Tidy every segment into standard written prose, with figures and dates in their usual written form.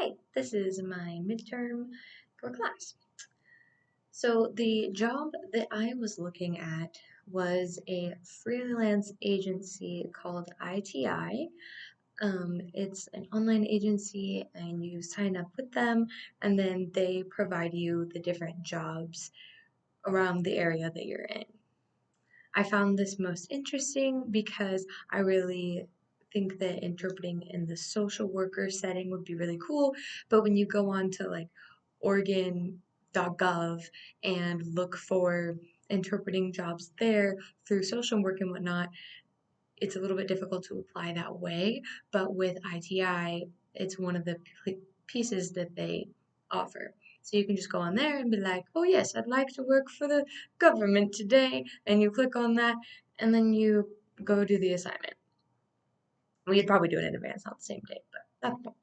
Hi, this is my midterm for class. So the job that I was looking at was a freelance agency called ITI. It's an online agency and you sign up with them and then they provide you the different jobs around the area that you're in. I found this most interesting because I really think that interpreting in the social worker setting would be really cool. But when you go on to like Oregon.gov and look for interpreting jobs there through social work and whatnot, it's a little bit difficult to apply that way. But with ITI, it's one of the pieces that they offer. So you can just go on there and be like, oh, yes, I'd like to work for the government today. And you click on that, and then you go do the assignment. We'd probably do it in advance, not the same day, but that's the point.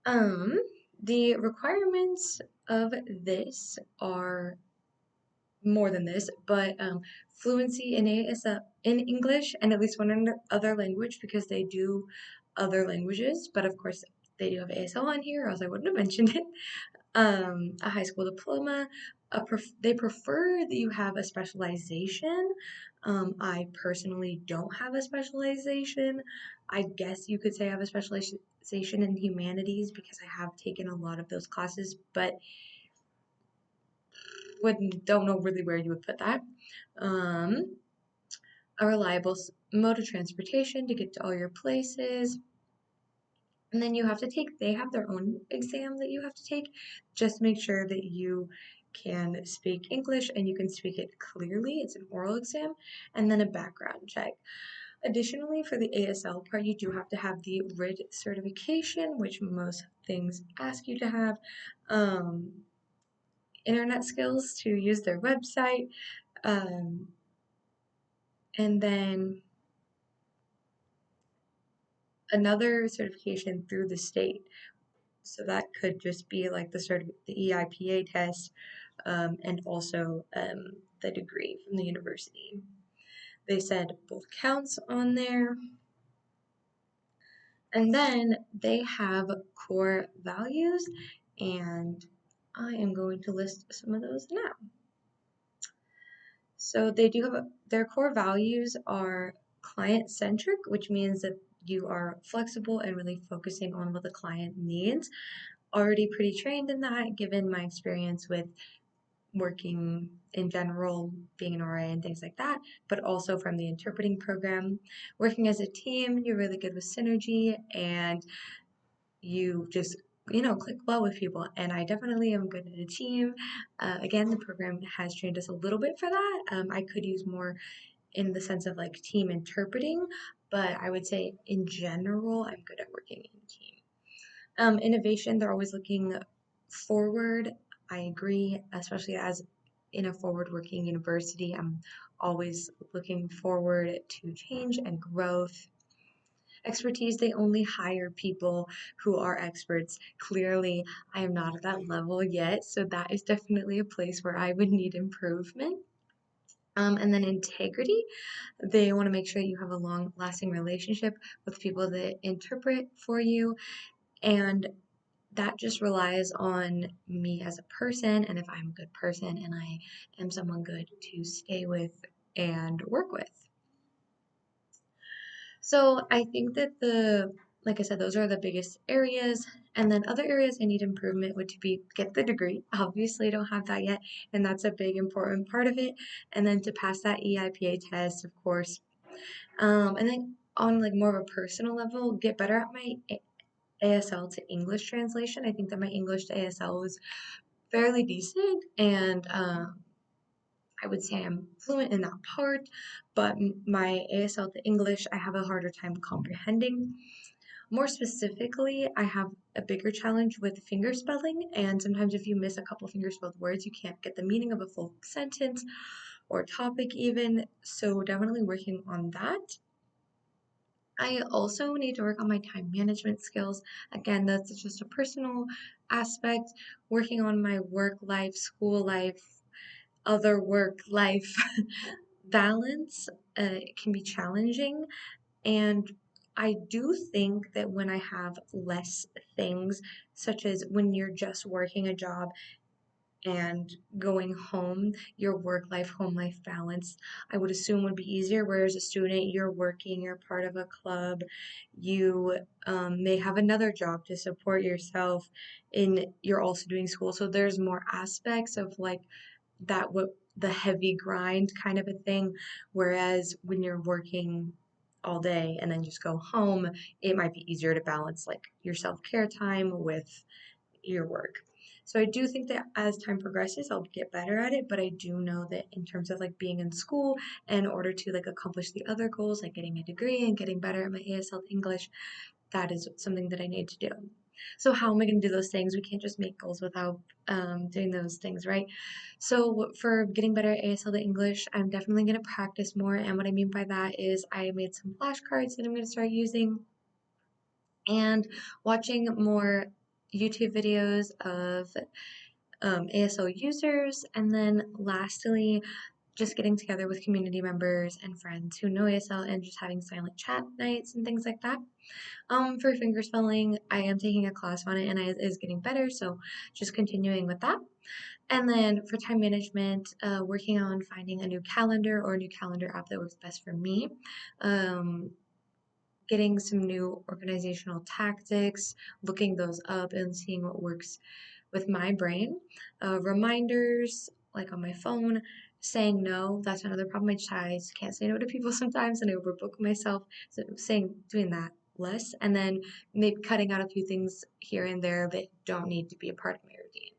Um, the requirements of this are more than this, but fluency in ASL in English and at least one other language because they do other languages. But of course, they do have ASL on here, or else I wouldn't have mentioned it. A high school diploma. They prefer that you have a specialization. I personally don't have a specialization. I guess you could say I have a specialization in humanities because I have taken a lot of those classes, but wouldn't don't know really where you would put that. Um, a reliable mode of transportation to get to all your places. And then you have to take, they have their own exam that you have to take. Just make sure that you can speak English and you can speak it clearly. It's an oral exam. And then a background check. Additionally, for the ASL part, you do have to have the RID certification, which most things ask you to have. Um, Internet skills to use their website. Um, and then another certification through the state. So that could just be like the EIPA test, and also the degree from the university. They said both counts on there. And then they have core values, and I am going to list some of those now. So they do have their core values are client centric, which means that you are flexible and really focusing on what the client needs. Already pretty trained in that, given my experience with working in general, being an RA and things like that, but also from the interpreting program. Working as a team, you're really good with synergy and you just click well with people, and I definitely am good at a team. Again, the program has trained us a little bit for that. I could use more in the sense of like team interpreting, but I would say in general I'm good at working in team. Innovation, they're always looking forward. I agree, especially as in a forward working university, I'm always looking forward to change and growth. Expertise, they only hire people who are experts. Clearly, I am not at that level yet, so that is definitely a place where I would need improvement. And then integrity, they want to make sure you have a long lasting relationship with people that interpret for you. And that just relies on me as a person, and if I'm a good person and I am someone good to stay with and work with. So I think that like I said, those are the biggest areas. And then other areas I need improvement would to be get the degree. Obviously, I don't have that yet, and that's a big important part of it. And then to pass that EIPA test, of course. And then on like more of a personal level, get better at my ASL to English translation. I think that my English to ASL was fairly decent, and I would say I'm fluent in that part, but my ASL to English, I have a harder time comprehending. More specifically, I have a bigger challenge with finger spelling, and sometimes if you miss a couple finger spelled words, you can't get the meaning of a full sentence or topic even. So definitely working on that. I also need to work on my time management skills. Again, that's just a personal aspect, working on my work life, school life, other work life balance can be challenging, and I do think that when I have less things, such as when you're just working a job and going home, your work life, home life balance, I would assume would be easier. Whereas a student, you're working, you're part of a club, you may have another job to support yourself, and you're also doing school. So there's more aspects of like that, what the heavy grind kind of a thing. Whereas when you're working all day and then just go home, it might be easier to balance like your self care time with your work. So I do think that as time progresses, I'll get better at it, but I do know that in terms of like being in school, in order to like accomplish the other goals, like getting a degree and getting better at my ASL English, that is something that I need to do. So how am I going to do those things? We can't just make goals without doing those things, right? So for getting better at ASL to English, I'm definitely going to practice more. And what I mean by that is I made some flashcards that I'm going to start using and watching more YouTube videos of ASL users. And then lastly, just getting together with community members and friends who know ASL and just having silent chat nights and things like that. For finger spelling, I am taking a class on it and it is getting better, so just continuing with that. And then for time management, working on finding a new calendar or a new calendar app that works best for me. Um, Getting some new organizational tactics, looking those up and seeing what works with my brain. Reminders, like on my phone, saying no, that's another problem. I just can't say no to people sometimes and I overbook myself. So doing that less, and then maybe cutting out a few things here and there that don't need to be a part of my routine.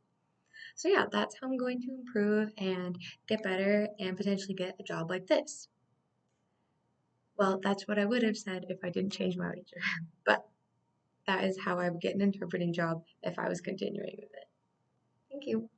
So yeah, that's how I'm going to improve and get better and potentially get a job like this. Well, that's what I would have said if I didn't change my major. But that is how I would get an interpreting job if I was continuing with it. Thank you.